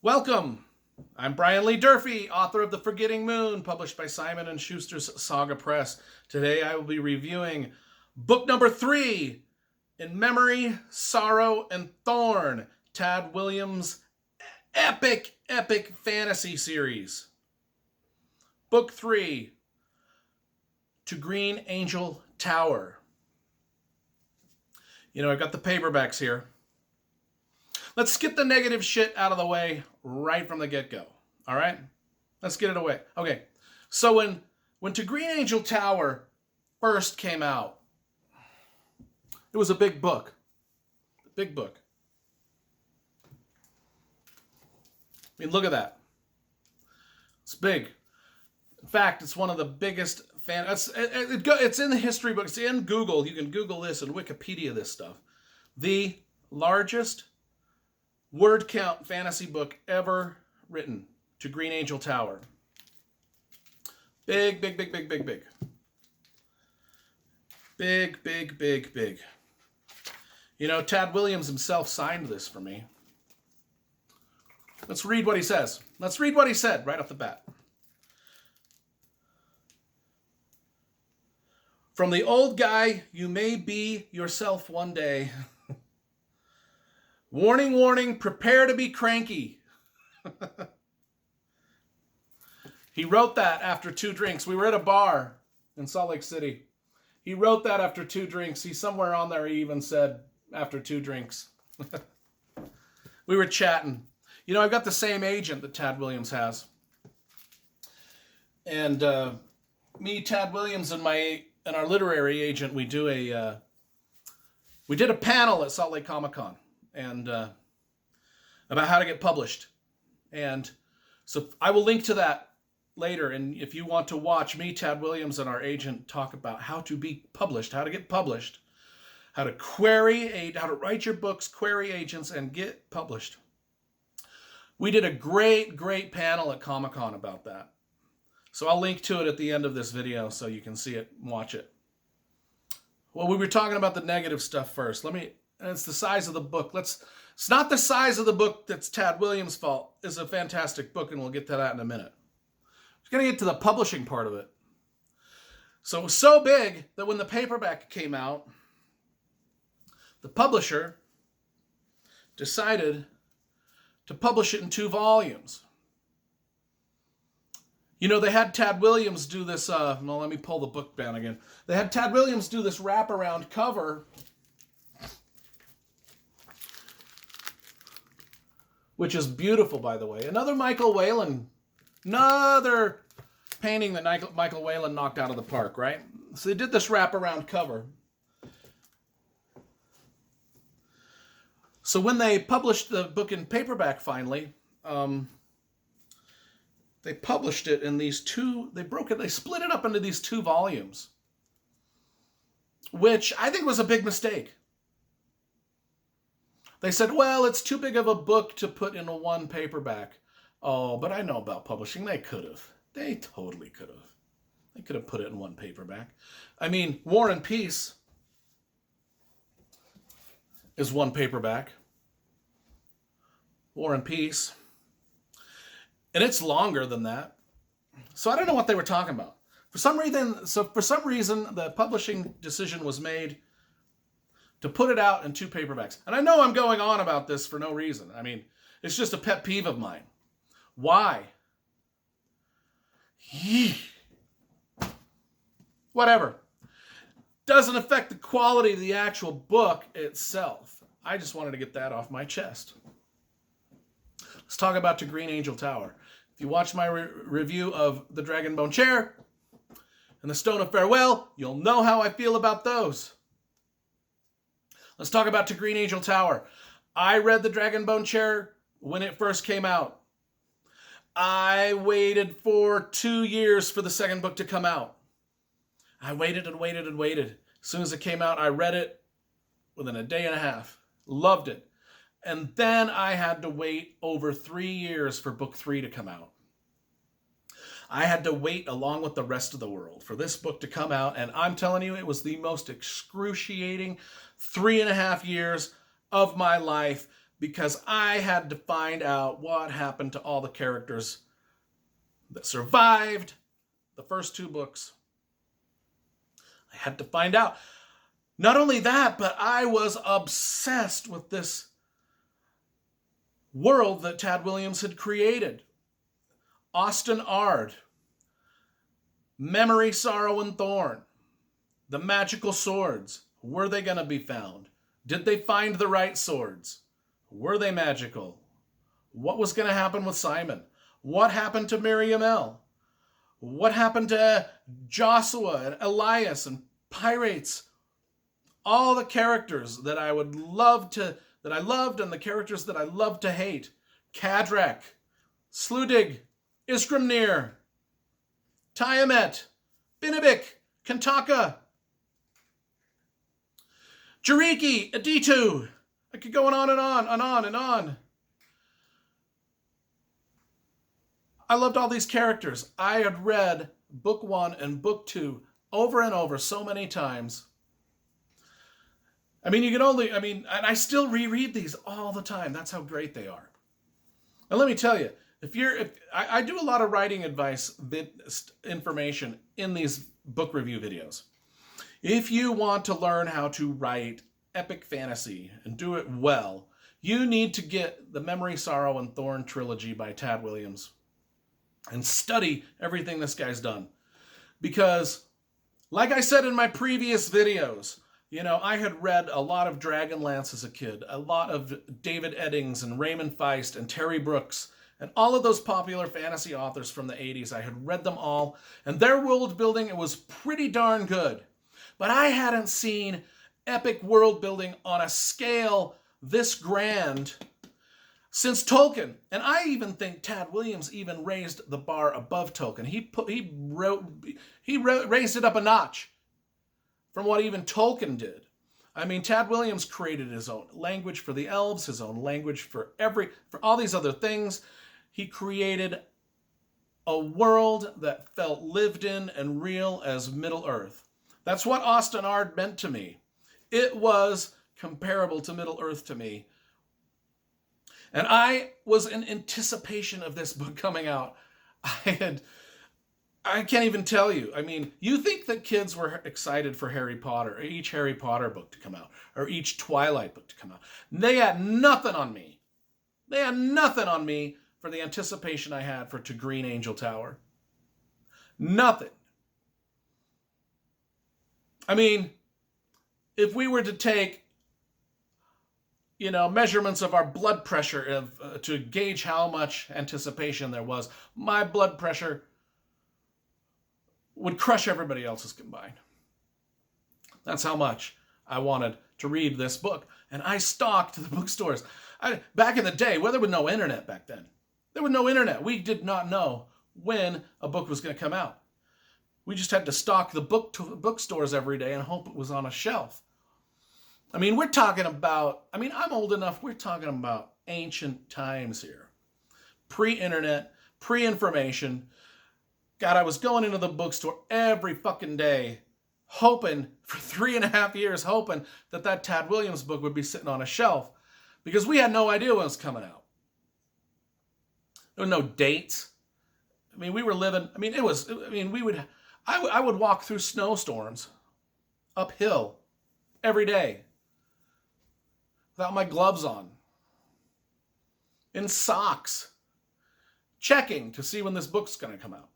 Welcome. I'm Brian Lee Durfee, author of The Forgetting Moon, published by Simon & Schuster's Saga Press. Today I will be reviewing book number 3, In Memory, Sorrow, and Thorn, Tad Williams' epic fantasy series. Book 3, To Green Angel Tower. I've got the paperbacks here. Let's get the negative shit out of the way right from the get-go. All right? Let's get it away. Okay. So when To Green Angel Tower first came out, it was a big book. Big book. I mean, look at that. It's big. In fact, it's one of the biggest it's in the history books. It's in Google. You can Google this and Wikipedia this stuff. The largest word count fantasy book ever written, To Green Angel Tower. Big. Big. Tad Williams himself signed this for me. Let's read what he says. Let's read what he said right off the bat. From the old guy you may be yourself one day. Warning, prepare to be cranky. He wrote that after 2 drinks. We were at a bar in Salt Lake City. He wrote that after 2 drinks. He somewhere on there he even said after 2 drinks. We were chatting. I've got the same agent that Tad Williams has. And me, Tad Williams, and our literary agent, we did a panel at Salt Lake Comic-Con and about how to get published. And so I will link to that later. And if you want to watch me, Tad Williams, and our agent talk about how to be published, how to get published, how to write your books, query agents, and get published. We did a great panel at Comic-Con about that. So I'll link to it at the end of this video so you can see it and watch it. Well, we were talking about the negative stuff first. It's the size of the book. It's not the size of the book that's Tad Williams' fault. It's a fantastic book, and we'll get to that in a minute. We're going to get to the publishing part of it. So it was so big that when the paperback came out, the publisher decided to publish it in 2 volumes. They had Tad Williams do this, let me pull the book down again. They had Tad Williams do this wraparound cover, which is beautiful, by the way. Another painting that Michael Whalen knocked out of the park, right? So they did this wraparound cover. So when they published the book in paperback finally, they published it in these 2, they split it up into these 2 volumes, which I think was a big mistake. They said, well, it's too big of a book to put in a 1 paperback. Oh, but I know about publishing. They could have. They totally could have. They could have put it in 1 paperback. I mean, War and Peace is 1 paperback. War and Peace. And it's longer than that. So I don't know what they were talking about. For some reason, the publishing decision was made to put it out in 2 paperbacks. And I know I'm going on about this for no reason. I mean, it's just a pet peeve of mine. Why? Whatever. Doesn't affect the quality of the actual book itself. I just wanted to get that off my chest. Let's talk about To Green Angel Tower. If you watch my review of The Dragonbone Chair and The Stone of Farewell, you'll know how I feel about those. Let's talk about To Green Angel Tower. I read The Dragonbone Chair when it first came out. I waited for 2 years for the second book to come out. I waited. As soon as it came out, I read it within a day and a half. Loved it. And then I had to wait over 3 years for book 3 to come out. I had to wait along with the rest of the world for this book to come out. And I'm telling you, it was the most excruciating 3.5 years of my life because I had to find out what happened to all the characters that survived the first 2 books. I had to find out. Not only that, but I was obsessed with this world that Tad Williams had created. Austin Ard, Memory, Sorrow, and Thorn, the magical swords. Were they going to be found? Did they find the right swords? Were they magical? What was going to happen with Simon? What happened to Miriam L? What happened to Joshua and Elias and Pirates? All the characters that I loved and the characters that I loved to hate. Kadrak, Sludig, Iskramnir, Tiamat, Binibik, Kantaka, Jariki, Aditu. I could go on and on and on and on. I loved all these characters. I had read book 1 and book 2 over and over so many times. And I still reread these all the time. That's how great they are. And let me tell you, I do a lot of writing advice information in these book review videos. If you want to learn how to write epic fantasy and do it well, you need to get the Memory, Sorrow, and Thorn trilogy by Tad Williams and study everything this guy's done. Because, like I said in my previous videos, I had read a lot of Dragonlance as a kid, a lot of David Eddings and Raymond Feist and Terry Brooks, and all of those popular fantasy authors from the 80s. I had read them all, and their world building, it was pretty darn good. But I hadn't seen epic world building on a scale this grand since Tolkien. And I even think Tad Williams even raised the bar above Tolkien. He raised it up a notch from what even Tolkien did. I mean, Tad Williams created his own language for the elves, his own language for all these other things. He created a world that felt lived in and real as Middle-earth. That's what Austin Ard meant to me. It was comparable to Middle-earth to me. And I was in anticipation of this book coming out. I can't even tell you. I mean, you think that kids were excited for Harry Potter, or each Harry Potter book to come out, or each Twilight book to come out. They had nothing on me. They had nothing on me for the anticipation I had for To Green Angel Tower. Nothing. I mean, if we were to take, measurements of our blood pressure to gauge how much anticipation there was, my blood pressure would crush everybody else's combined. That's how much I wanted to read this book. And I stalked the bookstores. Back in the day, there was no internet back then. There was no internet. We did not know when a book was going to come out. We just had to stalk the bookstores every day and hope it was on a shelf. I mean, I'm old enough, we're talking about ancient times here. Pre-internet, pre-information. God, I was going into the bookstore every fucking day, hoping, for 3.5 years, hoping that Tad Williams book would be sitting on a shelf, because we had no idea when it was coming out. There were no dates. I mean, we were living, I would walk through snowstorms uphill every day without my gloves on, in socks, checking to see when this book's going to come out.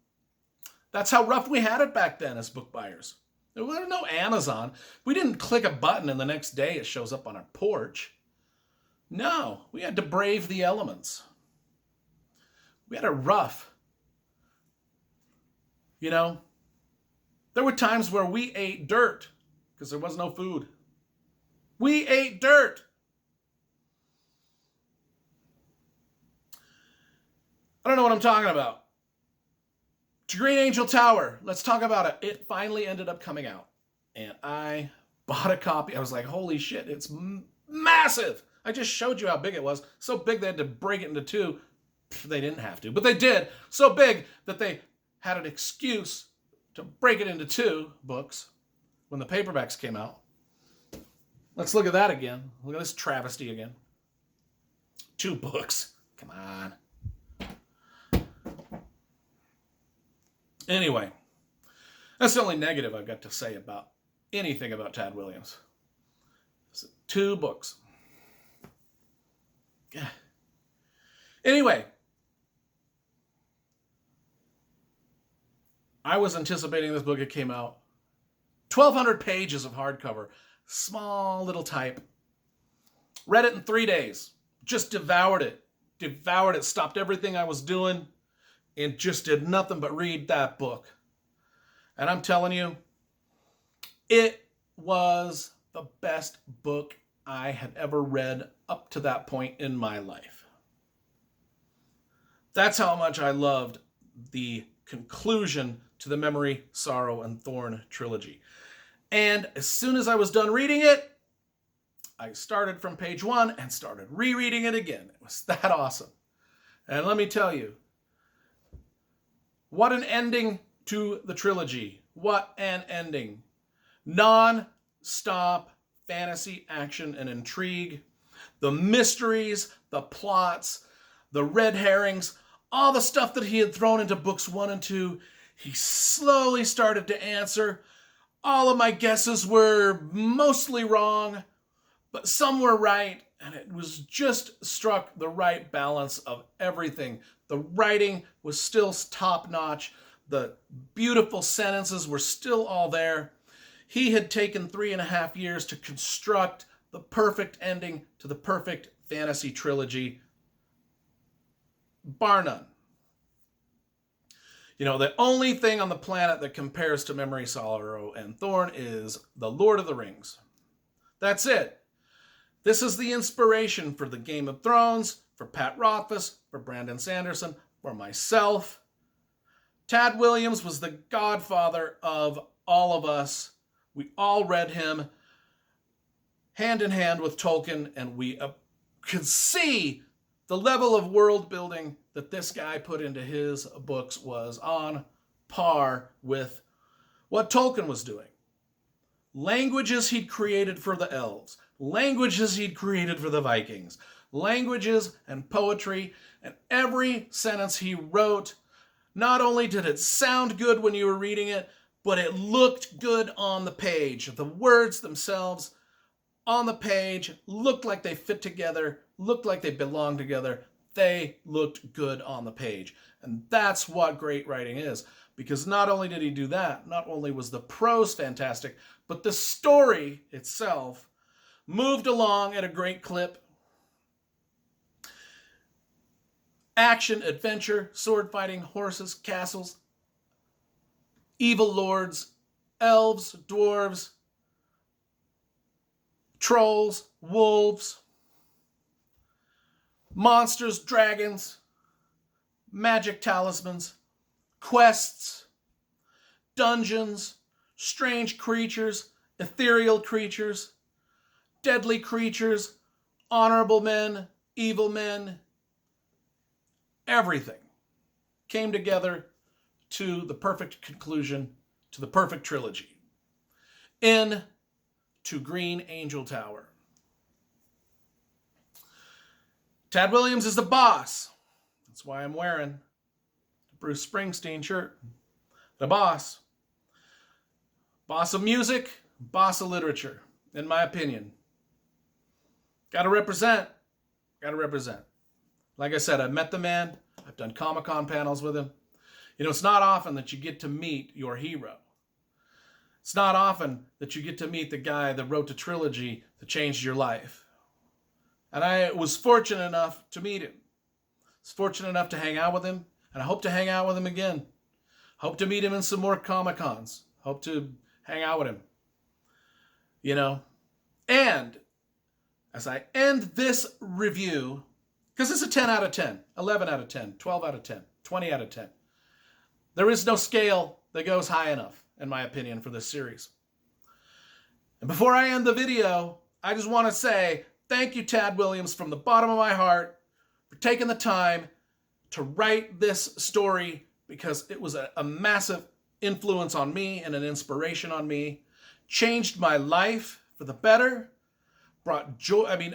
That's how rough we had it back then as book buyers. There was no Amazon. We didn't click a button and the next day it shows up on our porch. No, we had to brave the elements. We had it rough. There were times where we ate dirt because there was no food. We ate dirt. I don't know what I'm talking about. To Green Angel Tower. Let's talk about it. It finally ended up coming out. And I bought a copy. I was like, holy shit, it's massive. I just showed you how big it was. So big they had to break it into 2. They didn't have to, but they did. So big that they had an excuse to break it into 2 books when the paperbacks came out. Let's look at that again. Look at this travesty again. 2 books. Come on. Anyway, that's the only negative I've got to say about anything about Tad Williams. 2 books. Anyway, I was anticipating this book. It came out 1,200 pages of hardcover, small little type. Read it in 3 days. Just devoured it. Stopped everything I was doing and just did nothing but read that book. And I'm telling you, it was the best book I had ever read up to that point in my life. That's how much I loved the conclusion to the Memory, Sorrow, and Thorn trilogy. And as soon as I was done reading it, I started from page 1 and started rereading it again. It was that awesome. And let me tell you, what an ending to the trilogy. What an ending. Non-stop fantasy action and intrigue. The mysteries, the plots, the red herrings, all the stuff that he had thrown into books 1 and 2, he slowly started to answer. All of my guesses were mostly wrong, but some were right, and it was just struck the right balance of everything. The writing was still top-notch. The beautiful sentences were still all there. He had taken 3.5 years to construct the perfect ending to the perfect fantasy trilogy, bar none. You know, the only thing on the planet that compares to Memory, Sorrow, and Thorn is The Lord of the Rings. That's it. This is the inspiration for the Game of Thrones, for Pat Rothfuss, for Brandon Sanderson, for myself. Tad Williams was the godfather of all of us. We all read him hand in hand with Tolkien, and we could see the level of world building that this guy put into his books was on par with what Tolkien was doing. Languages he'd created for the elves, languages he'd created for the Vikings, languages and poetry, and every sentence he wrote, not only did it sound good when you were reading it, but it looked good on the page. The words themselves on the page looked like they fit together, looked like they belonged together. They looked good on the page. And that's what great writing is. Because not only did he do that, not only was the prose fantastic, but the story itself moved along at a great clip. Action, adventure, sword fighting, horses, castles, evil lords, elves, dwarves, trolls, wolves, monsters, dragons, magic talismans, quests, dungeons, strange creatures, ethereal creatures, deadly creatures, honorable men, evil men. Everything came together to the perfect conclusion to the perfect trilogy. To Green Angel Tower. Tad Williams is the boss. That's why I'm wearing the Bruce Springsteen shirt. The boss. Boss of music, boss of literature, in my opinion. Gotta represent. Like I said, I've met the man. I've done Comic-Con panels with him. You know, it's not often that you get to meet your hero. It's not often that you get to meet the guy that wrote the trilogy that changed your life. And I was fortunate enough to meet him. I was fortunate enough to hang out with him, and I hope to hang out with him again. Hope to meet him in some more Comic-Cons. Hope to hang out with him. You know, and as I end this review, because it's a 10 out of 10, 11 out of 10, 12 out of 10, 20 out of 10. There is no scale that goes high enough, in my opinion, for this series. And before I end the video, I just want to say thank you, Tad Williams, from the bottom of my heart for taking the time to write this story, because it was a massive influence on me and an inspiration on me. Changed my life for the better. brought joy. I mean,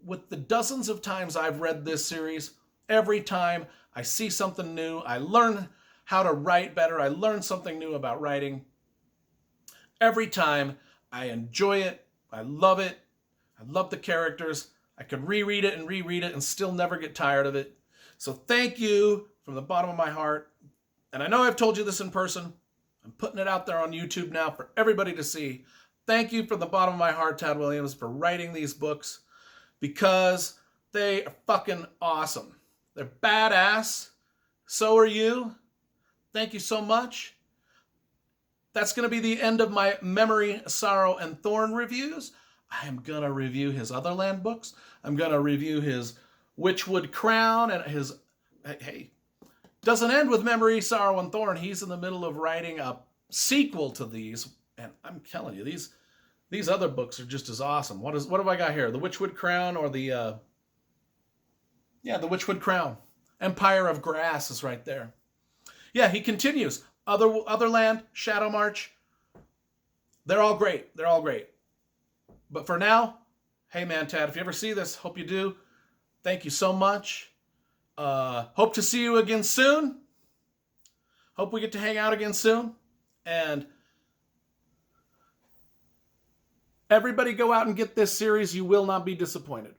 with the dozens of times I've read this series, every time I see something new, I learn how to write better. I learn something new about writing. Every time I enjoy it. I love it. I love the characters. I could reread it and still never get tired of it. So thank you from the bottom of my heart. And I know I've told you this in person. I'm putting it out there on YouTube now for everybody to see. Thank you from the bottom of my heart, Tad Williams, for writing these books, because they are fucking awesome. They're badass. So are you. Thank you so much. That's going to be the end of my Memory, Sorrow, and Thorn reviews. I am going to review his other land books. I'm going to review his Witchwood Crown and his... Hey, doesn't end with Memory, Sorrow, and Thorn. He's in the middle of writing a sequel to these. And I'm telling you, these other books are just as awesome. What have I got here? The Witchwood Crown or the... the Witchwood Crown. Empire of Grass is right there. Yeah, he continues. Other land, Shadow March. They're all great. They're all great. But for now, hey man, Tad, if you ever see this, hope you do. Thank you so much. Hope to see you again soon. Hope we get to hang out again soon. And everybody go out and get this series. You will not be disappointed.